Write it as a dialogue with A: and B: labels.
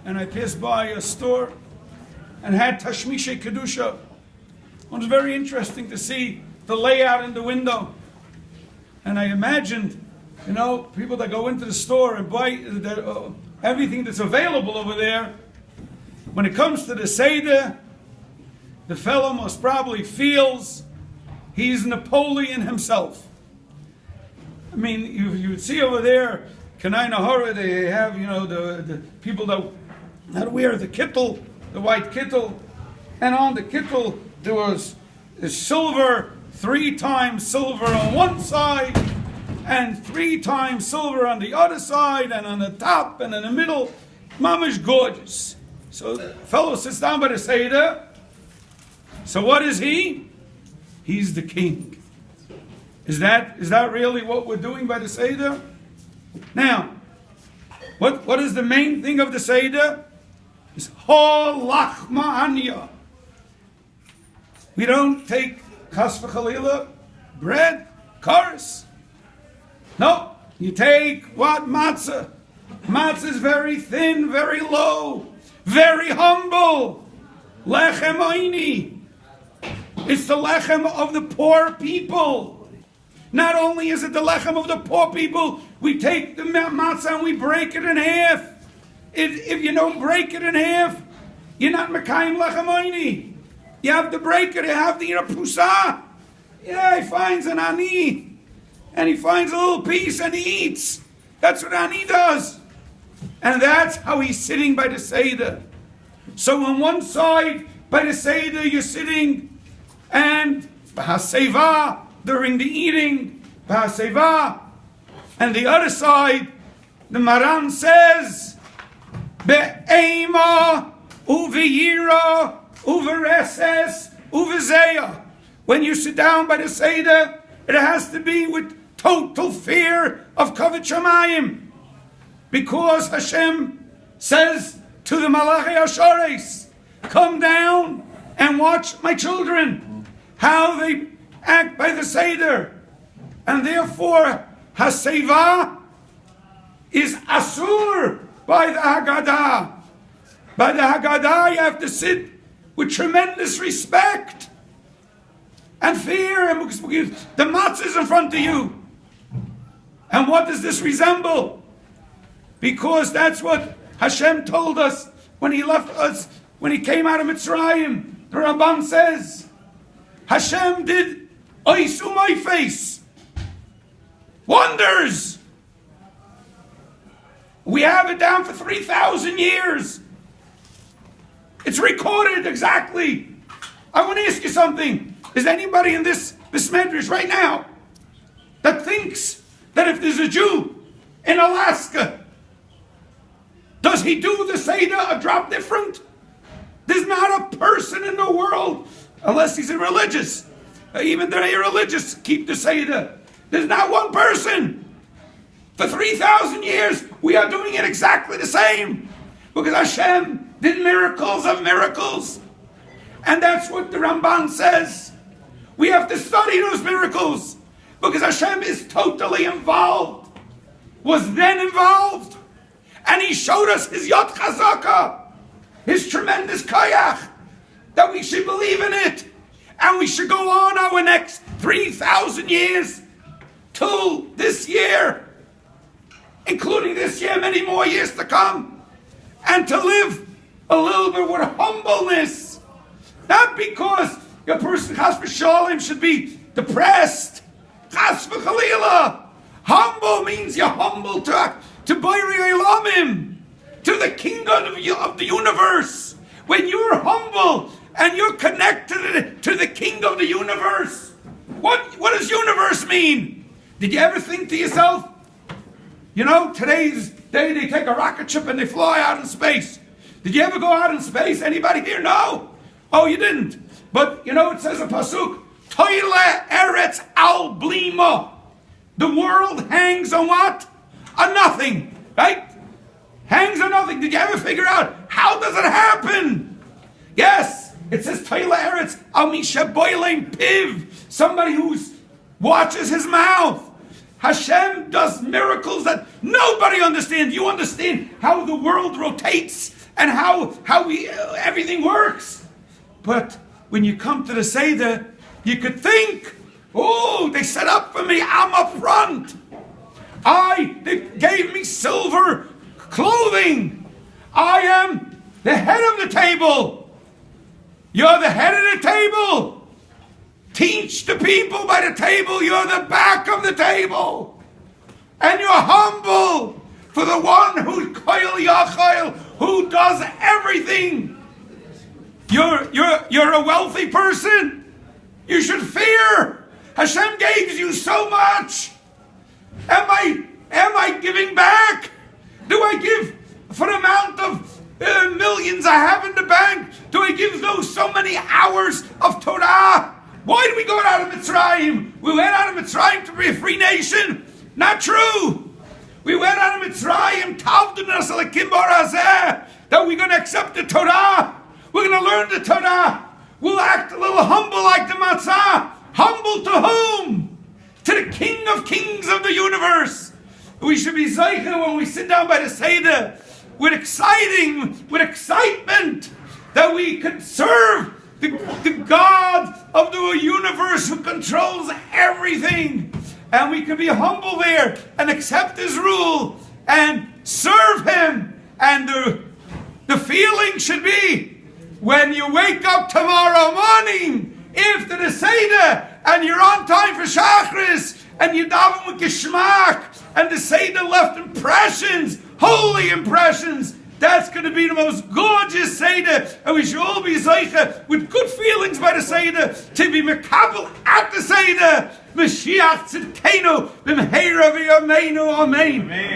A: and I passed by a store and had Tashmishe Kedusha. It was very interesting to see the layout in the window. And I imagined, people that go into the store and buy everything that's available over there. When it comes to the Seder, the fellow most probably feels he's Napoleon himself. I mean, you would see over there, Kanai Nahara, they have, the people that wear the kittel, the white kittel, and on the kittel there was silver, 3 times silver on one side, and 3 times silver on the other side, and on the top, and in the middle. Mamish gorgeous. So the fellow sits down by the Seder. So what is he? He's the king. Is that really what we're doing by the Seder? Now, what is the main thing of the Seder? It's Hol Lachma Anya. We don't take Chas v'Chalila, bread, kars. No, you take what? Matzah. Matzah is very thin, very low, very humble. Lechem Oini. It's the lechem of the poor people. Not only is it the lechem of the poor people, we take the matzah and we break it in half. If you don't break it in half, you're not mekayim lechem oini. You have to break it. You have to eat a prusa. Yeah, he finds an ani, and he finds a little piece and he eats. That's what ani does. And that's how he's sitting by the Seder. So on one side, by the Seder, you're sitting, and b'haseva, during the eating, b'haseva, and the other side, the Maran says, be'ema, uv'yira, uv'reses, uv'zeya. When you sit down by the Seder, it has to be with total fear of Kavod Shamayim. Because Hashem says to the Malachi Ashares, come down and watch my children, how they act by the Seder. And therefore, Haseva is Asur by the Haggadah. By the Haggadah, you have to sit with tremendous respect and fear, and the matzah is in front of you. And what does this resemble? Because that's what Hashem told us when He left us, when He came out of Mitzrayim. The Rabban says, Hashem did oisu my face, wonders. We have it down for 3,000 years. It's recorded exactly. I want to ask you something. Is anybody in this medrash right now that thinks that if there's a Jew in Alaska, does he do the Seder a drop different? There's not a person in the world, unless he's a religious. Even the irreligious keep the Seder. There's not one person. For 3,000 years, we are doing it exactly the same. Because Hashem did miracles of miracles. And that's what the Ramban says. We have to study those miracles. Because Hashem is totally involved. Was then involved. And He showed us His Yod Chazaka. His tremendous kayach. That we should believe in it. And we should go on our next 3,000 years. Till this year. Including this year, many more years to come. And to live a little bit with humbleness. Not because a person, chas v'shalom, should be depressed. Chas v'chalila. Humble means you're humble to Borei Olamim, to the King of the universe. When you're humble and you're connected to the King of the universe, what does universe mean? Did you ever think to yourself, today's day they take a rocket ship and they fly out in space. Did you ever go out in space? Anybody here? No. Oh, you didn't. But it says a pasuk, Toile Eretz Al Blima. The world hangs on what? On nothing. Right? Hangs on nothing. Did you ever figure out how does it happen? Yes, it says Toile Eretz Al Misha Boiling Piv. Somebody who watches his mouth. Hashem does miracles that nobody understands. You understand how the world rotates and how we everything works. But when you come to the Seder, you could think, oh, they set up for me, I'm up front. They gave me silver clothing. I am the head of the table. You're the head of the table. Teach the people by the table. You're the back of the table. And you're humble for the one who's koil yachayil, who does everything. You're a wealthy person. You should fear. Hashem gave you so much. Am I giving back? Do I give for the amount of millions I have in the bank? Do I give those so many hours of Torah? Why did we go out of Mitzrayim? We went out of Mitzrayim to be a free nation. Not true. We went out of Mitzrayim, that we're going to accept the Torah. We're going to learn the Torah. We'll act a little humble like the matzah. Humble to whom? To the King of Kings of the universe. We should be zeicher when we sit down by the Seder with excitement that we can serve the God of the universe who controls everything. And we can be humble there and accept His rule and serve Him. And the feeling should be when you wake up tomorrow morning, after the Seder, and you're on time for Shachris, and you daven with Geschmack, and the Seder left impressions, holy impressions. That's going to be the most gorgeous Seder, and we should all be zeicher with good feelings by the Seder, to be mekabel at the Seder. Mashiach tzidkenu b'mheira v'yameinu, amen.